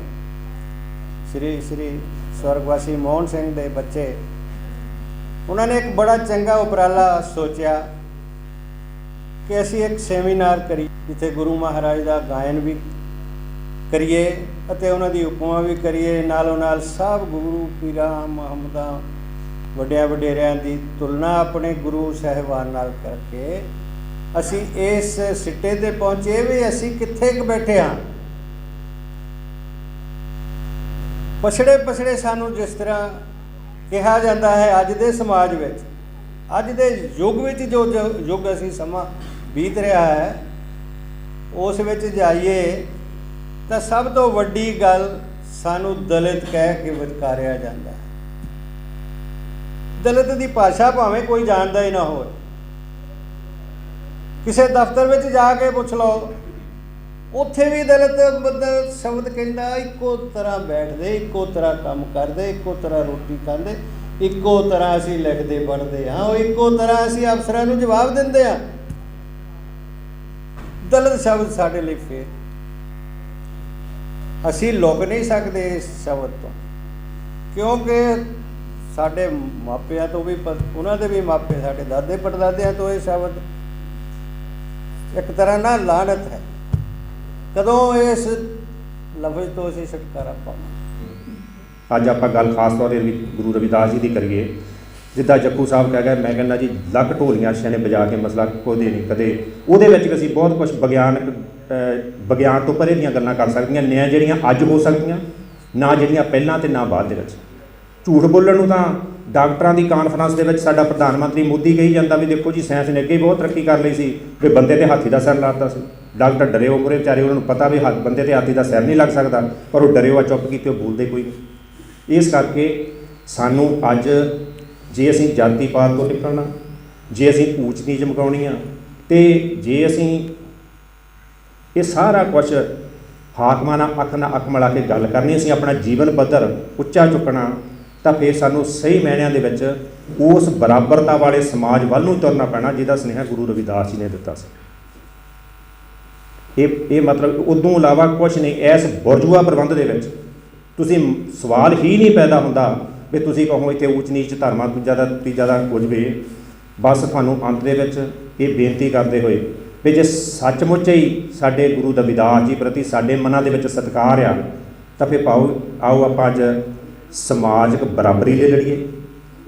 ਸ਼੍ਰੀ ਸਵਰਗਵਾਸੀ ਮੋਹਨ ਸਿੰਘ ਦੇ ਬੱਚੇ, ਉਹਨਾਂ ਨੇ ਇੱਕ ਬੜਾ ਚੰਗਾ ਉਪਰਾਲਾ ਸੋਚਿਆ ਕਿ ਅਸੀਂ ਇੱਕ ਸੈਮੀਨਾਰ ਕਰੀਏ ਜਿੱਥੇ ਗੁਰੂ ਮਹਾਰਾਜ ਦਾ ਗਾਇਨ ਵੀ ਕਰੀਏ ਅਤੇ ਉਹਨਾਂ ਦੀ ਉਪਮਾ ਵੀ ਕਰੀਏ। ਨਾਲੋਂ ਨਾਲ ਸਭ ਗੁਰੂ ਪੀਰਾਂ ਮੁਹੰਮਦਾਂ ਵੱਡਿਆਂ ਵਡੇਰਿਆਂ ਦੀ ਤੁਲਨਾ ਆਪਣੇ ਗੁਰੂ ਸਾਹਿਬਾਨ ਨਾਲ ਕਰਕੇ ਅਸੀਂ ਇਸ ਸਿੱਟੇ 'ਤੇ ਪਹੁੰਚੇ ਵੀ ਅਸੀਂ ਕਿੱਥੇ ਕੁ ਬੈਠੇ ਹਾਂ। ਪਛੜੇ ਸਾਨੂੰ ਜਿਸ ਤਰ੍ਹਾਂ ਕਿਹਾ ਜਾਂਦਾ ਹੈ ਅੱਜ ਦੇ ਸਮਾਜ ਵਿੱਚ, ਅੱਜ ਦੇ ਯੁੱਗ ਵਿੱਚ ਜੋ ਯੁੱਗ ਅਸੀਂ ਸਮਾਂ ਬੀਤ ਰਿਹਾ ਹੈ, ਉਸ ਵਿੱਚ ਜਾਈਏ ਤਾਂ ਸਭ ਤੋਂ ਵੱਡੀ ਗੱਲ ਸਾਨੂੰ ਦਲਿਤ ਕਹਿ ਕੇ ਵਿਚਕਾਰਿਆ ਜਾਂਦਾ ਹੈ। ਦਲਿਤ ਦੀ ਭਾਸ਼ਾ ਭਾਵੇਂ ਕੋਈ ਜਾਣਦਾ ਹੀ ਨਾ ਹੋਵੇ। ਕਿਸੇ ਦਫ਼ਤਰ ਵਿੱਚ ਜਾ ਕੇ ਪੁੱਛ ਲਓ, ਉੱਥੇ ਵੀ ਦਲਿਤ ਸ਼ਬਦ ਕਹਿੰਦਾ ਇੱਕੋ ਤਰ੍ਹਾਂ ਬੈਠਦੇ, ਇੱਕੋ ਤਰ੍ਹਾਂ ਕੰਮ ਕਰਦੇ, ਇੱਕੋ ਤਰ੍ਹਾਂ ਰੋਟੀ ਖਾਂਦੇ, ਇੱਕੋ ਤਰ੍ਹਾਂ ਅਸੀਂ ਲਿਖਦੇ ਪੜ੍ਹਦੇ ਹਾਂ, ਉਹ ਇੱਕੋ ਤਰ੍ਹਾਂ ਅਸੀਂ ਅਫਸਰਾਂ ਨੂੰ ਜਵਾਬ ਦਿੰਦੇ ਹਾਂ। ਦਲਿਤ ਸ਼ਬਦ ਸਾਡੇ ਲਈ ਫੇਰ ਅਸੀਂ ਲੁਕ ਨਹੀਂ ਸਕਦੇ ਇਸ ਸ਼ਬਦ ਤੋਂ, ਕਿਉਂਕਿ ਸਾਡੇ ਮਾਪਿਆਂ ਤੋਂ ਵੀ, ਉਹਨਾਂ ਦੇ ਵੀ ਮਾਪੇ, ਸਾਡੇ ਦਾਦੇ ਪੜਦਾਦਿਆਂ ਤੋਂ ਇਹ ਸ਼ਬਦ ਇੱਕ ਤਰ੍ਹਾਂ ਨਾਲ ਲਾਹਨਤ ਹੈ। ਕਦੋਂ ਇਸ ਲਫ਼ਜ਼ ਤੋਂ ਅਸੀਂ ਛੁਟਕਾਰਾ ਪਾਵਾਂ। ਅੱਜ ਆਪਾਂ ਗੱਲ ਖਾਸ ਤੌਰ 'ਤੇ ਗੁਰੂ ਰਵਿਦਾਸ ਜੀ ਦੀ ਕਰੀਏ। ਜਿੱਦਾਂ ਜੱਕੂ ਸਾਹਿਬ ਕਹਿ ਗਏ, ਮੈਂ ਕਹਿੰਦਾ ਜੀ ਲੱਖ ਢੋਲੀਆਂ ਅਰਸ਼ਾਂ ਨੇ ਵਜਾ ਕੇ ਮਸਲਾ ਕੋਦੇ ਨਹੀਂ ਕਦੇ। ਉਹਦੇ ਵਿੱਚ ਅਸੀਂ ਬਹੁਤ ਕੁਛ ਵਿਗਿਆਨ ਤੋਂ ਪਰੇ ਦੀਆਂ ਗੱਲਾਂ ਕਰ ਸਕਦੀਆਂ ਨੇ, ਜਿਹੜੀਆਂ ਅੱਜ ਹੋ ਸਕਦੀਆਂ ਨਾ, ਜਿਹੜੀਆਂ ਪਹਿਲਾਂ ਤੇ ਨਾ ਬਾਅਦ ਦੇ ਵਿੱਚ। ਝੂਠ ਬੋਲਣ ਨੂੰ ਤਾਂ ਡਾਕਟਰਾਂ ਦੀ ਕਾਨਫਰੰਸ ਦੇ ਵਿੱਚ ਸਾਡਾ ਪ੍ਰਧਾਨ ਮੰਤਰੀ ਮੋਦੀ ਕਹੀ ਜਾਂਦਾ ਵੀ ਦੇਖੋ ਜੀ ਸਾਇੰਸ ਨੇ ਅੱਗੇ ਬਹੁਤ ਤਰੱਕੀ ਕਰ ਲਈ ਸੀ, ਵੀ ਬੰਦੇ ਤੇ ਹਾਥੀ ਦਾ ਸਿਰ ਲਾਤਾ ਸੀ। ਡਾਕਟਰ ਡਰੇ ਹੋ ਮੁਰੇ ਵਿਚਾਰੇ, ਉਹਨਾਂ ਨੂੰ ਪਤਾ ਵੀ ਬੰਦੇ ਤੇ ਹਾਥੀ ਦਾ ਸਿਰ ਨਹੀਂ ਲੱਗ ਸਕਦਾ, ਪਰ ਉਹ ਡਰੇ ਹੋ, ਚੁੱਪ ਕੀਤੇ, ਉਹ ਬੋਲਦੇ ਕੋਈ ਨਹੀਂ। ਇਸ ਕਰਕੇ ਸਾਨੂੰ ਅੱਜ ਜੇ ਅਸੀਂ ਜਾਤੀ ਪਾਤ ਤੋਂ ਨਿਕਲਣਾ, ਜੇ ਅਸੀਂ ਊਚ ਨੀਚ ਮੁਕਾਉਣੀ ਆ, ਅਤੇ ਜੇ ਅਸੀਂ ਇਹ ਸਾਰਾ ਕੁਛ ਹਾਕਮਾਂ ਨਾਲ ਅੱਖ ਮਿਲਾ ਕੇ ਗੱਲ ਕਰਨੀ, ਅਸੀਂ ਆਪਣਾ ਜੀਵਨ ਪੱਧਰ ਉੱਚਾ ਚੁੱਕਣਾ, ਤਾਂ ਫਿਰ ਸਾਨੂੰ ਸਹੀ ਮਾਇਨਿਆਂ ਦੇ ਵਿੱਚ ਉਸ ਬਰਾਬਰਤਾ ਵਾਲੇ ਸਮਾਜ ਵੱਲ ਨੂੰ ਤੁਰਨਾ ਪੈਣਾ ਜਿਹਦਾ ਸੁਨੇਹਾ ਗੁਰੂ ਰਵਿਦਾਸ ਜੀ ਨੇ ਦਿੱਤਾ ਸੀ। ਇਹ ਮਤਲਬ ਉਦੋਂ ਇਲਾਵਾ ਕੁਛ ਨਹੀਂ। ਇਸ ਬੁਰਜੂਆ ਪ੍ਰਬੰਧ ਦੇ ਵਿੱਚ ਤੁਸੀਂ ਸਵਾਲ ਹੀ ਨਹੀਂ ਪੈਦਾ ਹੁੰਦਾ ਵੀ ਤੁਸੀਂ ਕਹੋ ਇੱਥੇ ਊਚ ਨੀਚ ਧਰਮਾਂ ਤੀਜਾ ਦਾ ਕੁਝ ਵੀ। ਬਸ ਤੁਹਾਨੂੰ ਅੰਤ ਦੇ ਵਿੱਚ ਇਹ ਬੇਨਤੀ ਕਰਦੇ ਹੋਏ ਵੀ ਜੇ ਸੱਚਮੁੱਚ ਹੀ ਸਾਡੇ ਗੁਰੂ ਰਵਿਦਾਸ ਜੀ ਪ੍ਰਤੀ ਸਾਡੇ ਮਨਾਂ ਦੇ ਵਿੱਚ ਸਤਿਕਾਰ ਆ, ਤਾਂ ਫਿਰ ਆਓ ਆਪਾਂ ਅੱਜ ਸਮਾਜਿਕ ਬਰਾਬਰੀ ਲਈ ਲੜੀਏ,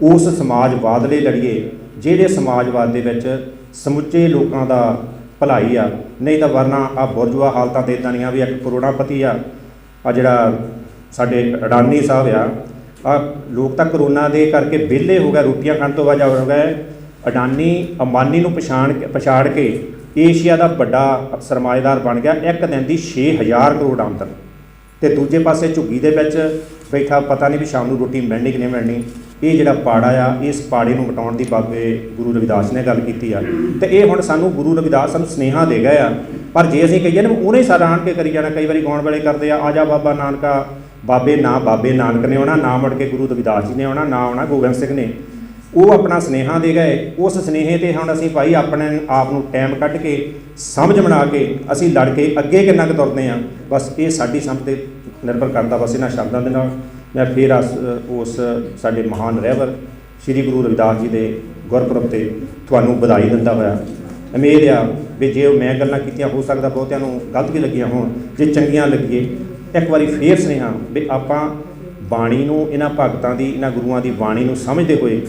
ਉਸ ਸਮਾਜਵਾਦ ਲਈ ਲੜੀਏ ਜਿਹੜੇ ਸਮਾਜਵਾਦ ਦੇ ਵਿੱਚ ਸਮੁੱਚੇ ਲੋਕਾਂ ਦਾ ਭਲਾਈ ਆ। ਨਹੀਂ ਤਾਂ ਵਰਨਾ ਆ ਬੁਰਜੂਆ ਹਾਲਤਾਂ ਤਾਂ ਇੱਦਾਂ ਦੀਆਂ ਵੀ ਇੱਕ ਕਰੋੜਾਪਤੀ ਆ ਜਿਹੜਾ ਸਾਡੇ ਅਡਾਨੀ ਸਾਹਿਬ ਆ ਲੋਕ ਤਾਂ ਕਰੋਨਾ ਦੇ ਕਰਕੇ ਵਿਹਲੇ ਹੋ ਗਏ, ਰੋਟੀਆਂ ਖਾਣ ਤੋਂ ਬਾਅਦ ਹੋ ਗਏ। ਅਡਾਨੀ ਅੰਬਾਨੀ ਨੂੰ ਪਛਾੜ ਕੇ ਏਸ਼ੀਆ ਦਾ ਵੱਡਾ ਸਰਮਾਏਦਾਰ ਬਣ ਗਿਆ। ਇੱਕ ਦਿਨ ਦੀ 6000 ਕਰੋੜ ਆਮਦਨ, ਅਤੇ ਦੂਜੇ ਪਾਸੇ ਝੁੱਗੀ ਦੇ ਵਿੱਚ ਬੈਠਾ, ਪਤਾ ਨਹੀਂ ਵੀ ਸ਼ਾਮ ਨੂੰ ਰੋਟੀ ਮਿਲਣੀ ਕਿ ਨਹੀਂ ਮਿਲਣੀ। ਇਹ ਜਿਹੜਾ ਪਾੜਾ ਆ, ਇਸ ਪਾੜੇ ਨੂੰ ਮਿਟਾਉਣ ਦੀ ਬਾਬੇ ਗੁਰੂ ਰਵਿਦਾਸ ਨੇ ਗੱਲ ਕੀਤੀ ਆ। ਤੇ ਇਹ ਹੁਣ ਸਾਨੂੰ ਗੁਰੂ ਰਵਿਦਾਸ ਸਾਨੂੰ ਸੁਨੇਹਾ ਦੇ ਗਏ ਆ। ਪਰ ਜੇ ਅਸੀਂ ਕਹੀਏ ਨਾ ਉਹਨੇ ਸਾਰਾ ਆਣ ਕੇ ਕਰੀ ਜਾਣਾ, ਕਈ ਵਾਰੀ ਗਾਉਣ ਵਾਲੇ ਕਰਦੇ ਆ ਜਾ ਬਾਬਾ ਨਾਨਕਾ, ਬਾਬੇ ਨਾਨਕ ਨੇ ਆਉਣਾ, ਨਾ ਮੁੜ ਕੇ ਗੁਰੂ ਰਵਿਦਾਸ ਜੀ ਨੇ ਆਉਣਾ, ਨਾ ਆਉਣਾ ਗੋਬਿੰਦ ਸਿੰਘ ਨੇ। ਉਹ ਆਪਣਾ ਸੁਨੇਹਾ ਦੇ ਗਏ, ਉਸ ਸੁਨੇਹੇ 'ਤੇ ਹੁਣ ਅਸੀਂ ਭਾਈ ਆਪਣੇ ਆਪ ਨੂੰ ਟਾਈਮ ਕੱਢ ਕੇ ਸਮਝ ਬਣਾ ਕੇ ਅਸੀਂ ਲੜ ਕੇ ਅੱਗੇ ਕਿੰਨਾ ਕੁ ਤੁਰਦੇ ਹਾਂ, ਬਸ ਇਹ ਸਾਡੀ ਸਮਝ 'ਤੇ ਨਿਰਭਰ ਕਰਦਾ। ਬਸ ਇਹਨਾਂ ਸ਼ਬਦਾਂ ਦੇ ਨਾਲ ਮੈਂ ਫਿਰ ਉਸ ਸਾਡੇ ਮਹਾਨ ਰਹਿਬਰ ਸ਼੍ਰੀ ਗੁਰੂ ਰਵਿਦਾਸ ਜੀ ਦੇ ਗੁਰਪੁਰਬ 'ਤੇ ਤੁਹਾਨੂੰ ਵਧਾਈ ਦਿੰਦਾ ਹੋਇਆ ਉਮੀਦ ਆ ਵੀ ਜੇ ਮੈਂ ਗੱਲਾਂ ਕੀਤੀਆਂ ਹੋ ਸਕਦਾ ਬਹੁਤਿਆਂ ਨੂੰ ਗਲਤ ਵੀ ਲੱਗੀਆਂ ਹੋਣ, ਜੇ ਚੰਗੀਆਂ ਲੱਗੀਏ ਇੱਕ ਵਾਰੀ ਫੇਰ ਸੁਨੇਹਾ ਵੀ ਆਪਾਂ ਬਾਣੀ ਨੂੰ, ਇਹਨਾਂ ਭਗਤਾਂ ਦੀ, ਇਹਨਾਂ ਗੁਰੂਆਂ ਦੀ ਬਾਣੀ ਨੂੰ ਸਮਝਦੇ ਹੋਏ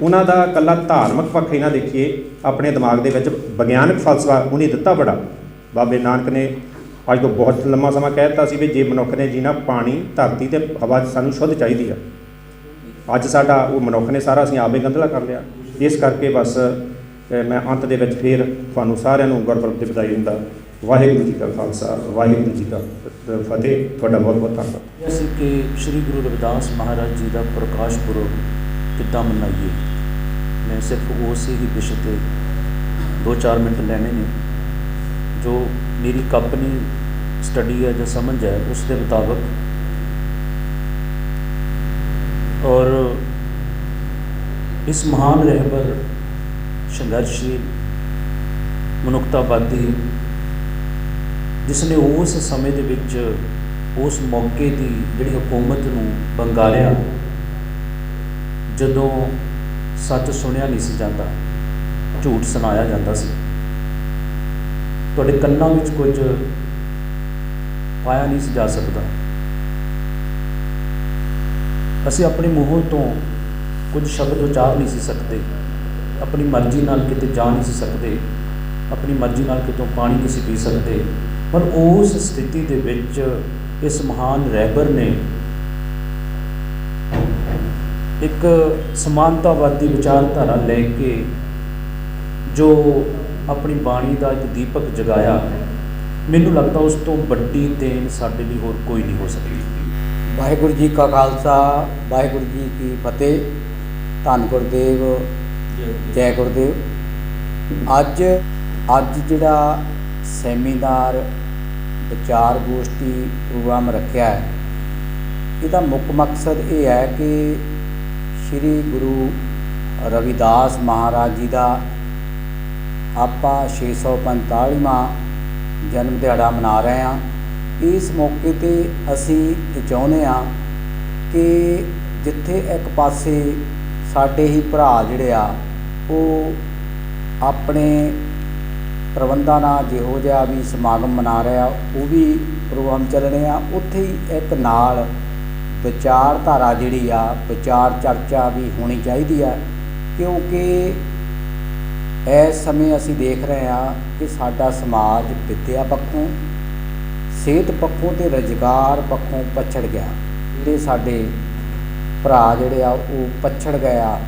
ਉਹਨਾਂ ਦਾ ਇਕੱਲਾ ਧਾਰਮਿਕ ਪੱਖ ਹੀ ਨਾ ਦੇਖੀਏ, ਆਪਣੇ ਦਿਮਾਗ ਦੇ ਵਿੱਚ ਵਿਗਿਆਨਕ ਫਲਸਫਾ ਉਹਨੇ ਦਿੱਤਾ ਬੜਾ। ਬਾਬੇ ਨਾਨਕ ਨੇ ਅੱਜ ਤੋਂ ਬਹੁਤ ਲੰਮਾ ਸਮਾਂ ਕਹਿ ਦਿੱਤਾ ਸੀ ਵੀ ਜੇ ਮਨੁੱਖ ਨੇ ਜੀਣਾ ਪਾਣੀ, ਧਰਤੀ ਅਤੇ ਹਵਾ 'ਚ ਸਾਨੂੰ ਸ਼ੁੱਧ ਚਾਹੀਦੀ ਆ। ਅੱਜ ਸਾਡਾ ਉਹ ਮਨੁੱਖ ਨੇ ਸਾਰਾ ਅਸੀਂ ਆਪੇ ਗੰਧਲਾ ਕਰ ਲਿਆ। ਇਸ ਕਰਕੇ ਬਸ ਮੈਂ ਅੰਤ ਦੇ ਵਿੱਚ ਫਿਰ ਤੁਹਾਨੂੰ ਸਾਰਿਆਂ ਨੂੰ ਗੁਰਪੁਰਬ 'ਤੇ ਵਧਾਈ ਦਿੰਦਾ। ਵਾਹਿਗੁਰੂ ਜੀ ਕਾ ਖਾਲਸਾ, ਵਾਹਿਗੁਰੂ ਜੀ ਕਾ ਫਤਿਹ। ਤੁਹਾਡਾ ਬਹੁਤ ਬਹੁਤ ਧੰਨਵਾਦ। ਅਸੀਂ ਕਿ ਸ਼੍ਰੀ ਗੁਰੂ ਰਵਿਦਾਸ ਮਹਾਰਾਜ ਜੀ ਦਾ ਪ੍ਰਕਾਸ਼ ਪੁਰਬ ਕਿੱਦਾਂ ਮਨਾਈਏ, ਮੈਂ ਸਿਰਫ ਉਸ ਹੀ ਵਿਸ਼ੇ 'ਤੇ 2-4 ਮਿੰਟ ਲੈਣੇ ਨੇ। ਜੋ ਮੇਰੀ ਆਪਣੀ ਸਟੱਡੀ ਹੈ ਜਾਂ ਸਮਝ ਹੈ ਉਸ ਦੇ ਮੁਤਾਬਕ, ਔਰ ਇਸ ਮਹਾਨ ਰਹਿਬਰ, ਸੰਘਰਸ਼ੀਲ, ਮਨੁੱਖਤਾਵਾਦੀ, ਜਿਸ ਨੇ ਉਸ ਸਮੇਂ ਦੇ ਵਿੱਚ ਉਸ ਮੌਕੇ ਦੀ ਜਿਹੜੀ ਹਕੂਮਤ ਨੂੰ ਬੰਗਾਰਿਆ, ਜਦੋਂ ਸੱਚ ਸੁਣਿਆ ਨਹੀਂ ਸੀ ਜਾਂਦਾ, ਝੂਠ ਸੁਣਾਇਆ ਜਾਂਦਾ ਸੀ, ਤੁਹਾਡੇ ਕੰਨਾਂ ਵਿੱਚ ਕੁਝ ਪਾਇਆ ਨਹੀਂ ਸੀ ਜਾ ਸਕਦਾ। ਅਸੀਂ ਆਪਣੇ ਮੂੰਹੋਂ ਤੋਂ ਕੁਝ ਸ਼ਬਦ ਉਚਾਰ ਨਹੀਂ ਸੀ ਸਕਦੇ, ਆਪਣੀ ਮਰਜ਼ੀ ਨਾਲ ਕਿਤੇ ਜਾ ਨਹੀਂ ਸੀ ਸਕਦੇ, ਆਪਣੀ ਮਰਜ਼ੀ ਨਾਲ ਕਿਤੋਂ ਪਾਣੀ ਨਹੀਂ ਸੀ ਪੀ ਸਕਦੇ। ਪਰ ਉਸ ਸਥਿਤੀ ਦੇ ਵਿੱਚ ਇਸ ਮਹਾਨ ਰਹਿਬਰ ਨੇ ਇੱਕ ਸਮਾਨਤਾਵਾਦੀ ਵਿਚਾਰਧਾਰਾ ਲੈ ਕੇ ਜੋ ਆਪਣੀ ਬਾਣੀ ਦਾ ਇੱਕ ਦੀਪਕ ਜਗਾਇਆ, ਮੈਨੂੰ ਲੱਗਦਾ ਉਸ ਤੋਂ ਵੱਡੀ ਦੇਣ ਸਾਡੇ ਲਈ ਹੋਰ ਕੋਈ ਨਹੀਂ ਹੋ ਸਕਦੀ। ਵਾਹਿਗੁਰੂ ਜੀ ਕਾ ਖਾਲਸਾ, ਵਾਹਿਗੁਰੂ ਜੀ ਕੀ ਫਤਿਹ। ਧੰਨ ਗੁਰਦੇਵ, ਜੈ ਗੁਰਦੇਵ। ਅੱਜ ਜਿਹੜਾ ਸੈਮੀਨਾਰ, ਵਿਚਾਰ ਗੋਸ਼ਟੀ ਪ੍ਰੋਗਰਾਮ ਰੱਖਿਆ ਹੈ, ਇਹਦਾ ਮੁੱਖ ਮਕਸਦ ਇਹ ਹੈ ਕਿ ਸ਼੍ਰੀ ਗੁਰੂ ਰਵਿਦਾਸ ਮਹਾਰਾਜ ਜੀ ਦਾ ਆਪਾਂ 645ਵਾਂ ਜਨਮ ਦਿਹਾੜਾ ਮਨਾ ਰਹੇ ਹਾਂ। ਇਸ ਮੌਕੇ 'ਤੇ ਅਸੀਂ ਇਹ ਚਾਹੁੰਦੇ ਹਾਂ ਕਿ ਜਿੱਥੇ ਇੱਕ ਪਾਸੇ ਸਾਡੇ ਹੀ ਭਰਾ ਜਿਹੜੇ ਆ ਉਹ ਆਪਣੇ ਪ੍ਰਬੰਧਾਂ ਨਾਲ ਜਿਹੋ ਜਿਹਾ ਵੀ ਸਮਾਗਮ ਮਨਾ ਰਿਹਾ, ਉਹ ਵੀ ਪ੍ਰੋਗਰਾਮ ਚੱਲਣੇ ਆ, ਉੱਥੇ ਹੀ ਇੱਕ ਨਾਲ ਵਿਚਾਰਧਾਰਾ ਜਿਹੜੀ ਆ, ਵਿਚਾਰ ਚਰਚਾ ਵੀ ਹੋਣੀ ਚਾਹੀਦੀ ਆ। ਕਿਉਂਕਿ ਇਸ ਸਮੇਂ ਅਸੀਂ ਦੇਖ ਰਹੇ ਹਾਂ ਕਿ ਸਾਡਾ ਸਮਾਜ ਵਿੱਦਿਆ ਪੱਖੋਂ, ਸਿਹਤ ਪੱਖੋਂ ਅਤੇ ਰੁਜ਼ਗਾਰ ਪੱਖੋਂ ਪਛੜ ਗਿਆ। ਜਿਹੜੇ ਸਾਡੇ ਭਰਾ ਜਿਹੜੇ ਆ ਉਹ ਪਛੜ ਗਏ ਆ,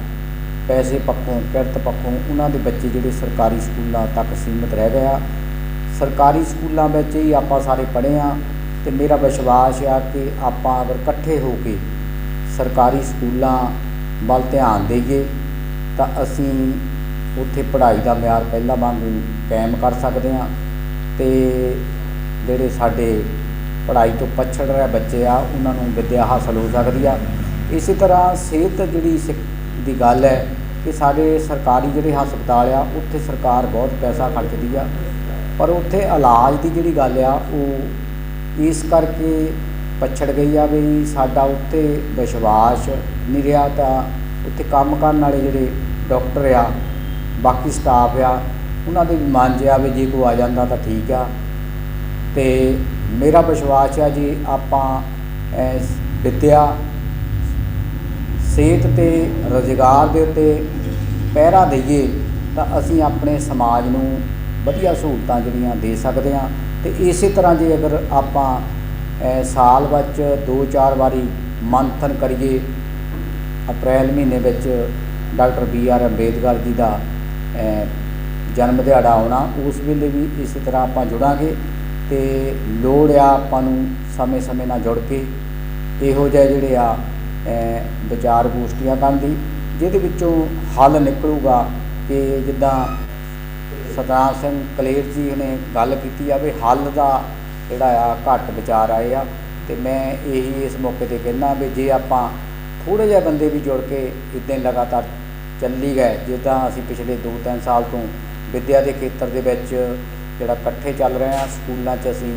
ਪੈਸੇ ਪੱਖੋਂ, ਕਿਰਤ ਪੱਖੋਂ। ਉਹਨਾਂ ਦੇ ਬੱਚੇ ਜਿਹੜੇ ਸਰਕਾਰੀ ਸਕੂਲਾਂ ਤੱਕ ਸੀਮਿਤ ਰਹਿ ਗਏ ਆ। ਸਰਕਾਰੀ ਸਕੂਲਾਂ ਵਿੱਚ ਹੀ ਆਪਾਂ ਸਾਰੇ ਪੜ੍ਹੇ ਹਾਂ, ਅਤੇ ਮੇਰਾ ਵਿਸ਼ਵਾਸ ਆ ਕਿ ਆਪਾਂ ਅਗਰ ਇਕੱਠੇ ਹੋ ਕੇ ਸਰਕਾਰੀ ਸਕੂਲਾਂ ਵੱਲ ਧਿਆਨ ਦੇਈਏ ਤਾਂ ਅਸੀਂ ਉੱਥੇ ਪੜ੍ਹਾਈ ਦਾ ਮਿਆਰ ਪਹਿਲਾਂ ਵਾਂਗੂ ਕਾਇਮ ਕਰ ਸਕਦੇ ਹਾਂ, ਅਤੇ ਜਿਹੜੇ ਸਾਡੇ ਪੜ੍ਹਾਈ ਤੋਂ ਪਛੜ ਰਹੇ ਬੱਚੇ ਆ ਉਹਨਾਂ ਨੂੰ ਵਿੱਦਿਆ ਹਾਸਲ ਹੋ ਸਕਦੀ ਆ। ਇਸੇ ਤਰ੍ਹਾਂ ਸਿਹਤ ਜਿਹੜੀ ਦੀ ਗੱਲ ਹੈ ਕਿ ਸਾਡੇ ਸਰਕਾਰੀ ਜਿਹੜੇ ਹਸਪਤਾਲ ਆ ਉੱਥੇ ਸਰਕਾਰ ਬਹੁਤ ਪੈਸਾ ਖਰਚਦੀ ਆ, ਪਰ ਉੱਥੇ ਇਲਾਜ ਦੀ ਜਿਹੜੀ ਗੱਲ ਆ ਉਹ ਇਸ ਕਰਕੇ ਪਛੜ ਗਈ ਆ ਵੀ ਸਾਡਾ ਉੱਥੇ ਵਿਸ਼ਵਾਸ ਨਹੀਂ ਰਿਹਾ। ਤਾਂ ਉੱਥੇ ਕੰਮ ਕਰਨ ਵਾਲੇ ਜਿਹੜੇ ਡਾਕਟਰ ਆ, ਬਾਕੀ ਸਟਾਫ ਆ, ਉਹਨਾਂ ਦੇ ਵੀ ਮਨ 'ਚ ਆ ਵੀ ਜੇ ਕੋਈ ਆ ਜਾਂਦਾ ਤਾਂ ਠੀਕ ਆ। ਅਤੇ ਮੇਰਾ ਵਿਸ਼ਵਾਸ ਆ ਜੀ ਆਪਾਂ ਵਿੱਦਿਆ, ਸਿਹਤ ਅਤੇ ਰੁਜ਼ਗਾਰ ਦੇ ਉੱਤੇ ਪਹਿਰਾ ਦੇਈਏ ਤਾਂ ਅਸੀਂ ਆਪਣੇ ਸਮਾਜ ਨੂੰ ਵਧੀਆ ਸਹੂਲਤਾਂ ਜਿਹੜੀਆਂ ਦੇ ਸਕਦੇ ਹਾਂ। ਅਤੇ ਇਸੇ ਤਰ੍ਹਾਂ ਜੇ ਅਗਰ ਆਪਾਂ ਸਾਲ ਵਿੱਚ 2-4 ਵਾਰੀ ਮੰਥਨ ਕਰੀਏ, ਅਪ੍ਰੈਲ ਮਹੀਨੇ ਵਿੱਚ ਡਾਕਟਰ BR ਅੰਬੇਦਕਰ ਜੀ ਦਾ ਜਨਮ ਦਿਹਾੜਾ ਆਉਣਾ, ਉਸ ਵੇਲੇ ਵੀ ਇਸੇ ਤਰ੍ਹਾਂ ਆਪਾਂ ਜੁੜਾਂਗੇ। ਅਤੇ ਲੋੜ ਆ ਆਪਾਂ ਨੂੰ ਸਮੇਂ-ਸਮੇਂ ਨਾਲ ਜੁੜ ਕੇ ਇਹੋ ਜਿਹੇ ਜਿਹੜੇ ਆ ਵਿਚਾਰ ਗੋਸ਼ਟੀਆਂ ਕਰਨ ਦੀ, ਜਿਹਦੇ ਵਿੱਚੋਂ ਹੱਲ ਨਿਕਲੂਗਾ ਕਿ ਜਿੱਦਾਂ ਸਤਨਾਮ ਸਿੰਘ ਕਲੇਰ ਜੀ ਨੇ ਗੱਲ ਕੀਤੀ ਆ ਵੀ ਹੱਲ ਦਾ ਜਿਹੜਾ ਆ ਘੱਟ ਵਿਚਾਰ ਆਏ ਆ। ਅਤੇ ਮੈਂ ਇਹੀ ਇਸ ਮੌਕੇ 'ਤੇ ਕਹਿੰਦਾ ਵੀ ਜੇ ਆਪਾਂ ਥੋੜ੍ਹੇ ਜਿਹੇ ਬੰਦੇ ਵੀ ਜੁੜ ਕੇ ਇੱਦਾਂ ਹੀ ਲਗਾਤਾਰ ਚੱਲੀ ਗਏ, ਜਿੱਦਾਂ ਅਸੀਂ ਪਿਛਲੇ 2-3 ਸਾਲ ਤੋਂ ਵਿੱਦਿਆ ਦੇ ਖੇਤਰ ਦੇ ਵਿੱਚ ਜਿਹੜਾ ਇਕੱਠੇ ਚੱਲ ਰਹੇ ਹਾਂ, ਸਕੂਲਾਂ 'ਚ ਅਸੀਂ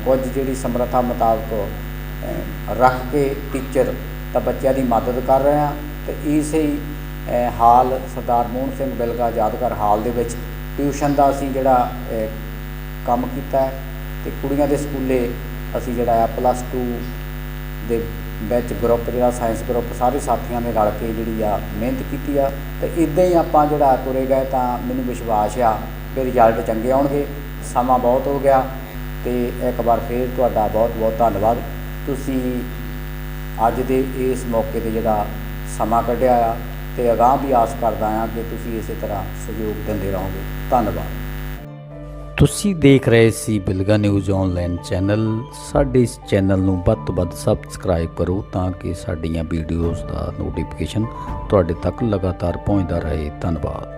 ਕੁਝ ਜਿਹੜੀ ਸਮਰੱਥਾ ਮੁਤਾਬਕ ਰੱਖ ਕੇ ਟੀਚਰ ਤਾਂ ਬੱਚਿਆਂ ਦੀ ਮਦਦ ਕਰ ਰਹੇ ਹਾਂ। ਅਤੇ ਇਸੇ ਹੀ ਹਾਲ ਸਰਦਾਰ ਮੋਹਨ ਸਿੰਘ ਬਿਲਗਾ ਯਾਦਗਾਰ ਹਾਲ ਦੇ ਵਿੱਚ ਟਿਊਸ਼ਨ ਦਾ ਅਸੀਂ ਜਿਹੜਾ ਕੰਮ ਕੀਤਾ ਹੈ। ਅਤੇ ਕੁੜੀਆਂ ਦੇ ਸਕੂਲੇ ਅਸੀਂ ਜਿਹੜਾ ਆ +2 ਦੇ ਵਿੱਚ ਗਰੁੱਪ ਜਿਹੜਾ ਸਾਇੰਸ ਗਰੁੱਪ ਸਾਰੇ ਸਾਥੀਆਂ ਨੇ ਰਲ ਕੇ ਜਿਹੜੀ ਆ ਮਿਹਨਤ ਕੀਤੀ ਆ। ਅਤੇ ਇੱਦਾਂ ਹੀ ਆਪਾਂ ਜਿਹੜਾ ਤੁਰੇ ਗਏ ਤਾਂ ਮੈਨੂੰ ਵਿਸ਼ਵਾਸ ਆ ਕਿ ਰਿਜ਼ਲਟ ਚੰਗੇ ਆਉਣਗੇ। ਸਮਾਂ ਬਹੁਤ ਹੋ ਗਿਆ ਅਤੇ ਇੱਕ ਵਾਰ ਫਿਰ ਤੁਹਾਡਾ ਬਹੁਤ ਬਹੁਤ ਧੰਨਵਾਦ। ਤੁਸੀਂ ਅੱਜ ਦੇ ਇਸ ਮੌਕੇ 'ਤੇ ਜਿਹੜਾ ਸਮਾਂ ਕੱਢਿਆ ਆ, ਅਤੇ ਅਗਾਂਹ ਵੀ ਆਸ ਕਰਦਾ ਹਾਂ ਕਿ ਤੁਸੀਂ ਇਸੇ ਤਰ੍ਹਾਂ ਸਹਿਯੋਗ ਦਿੰਦੇ ਰਹੋਗੇ। ਧੰਨਵਾਦ। ਤੁਸੀਂ ਦੇਖ ਰਹੇ ਸੀ ਬਿਲਗਾ ਨਿਊਜ਼ ਆਨਲਾਈਨ ਚੈਨਲ। ਸਾਡੇ ਇਸ ਚੈਨਲ ਨੂੰ ਵੱਧ ਤੋਂ ਵੱਧ ਸਬਸਕ੍ਰਾਈਬ ਕਰੋ ਤਾਂ ਕਿ ਸਾਡੀਆਂ ਵੀਡੀਓਜ਼ ਦਾ ਨੋਟੀਫਿਕੇਸ਼ਨ ਤੁਹਾਡੇ ਤੱਕ ਲਗਾਤਾਰ ਪਹੁੰਚਦਾ ਰਹੇ। ਧੰਨਵਾਦ।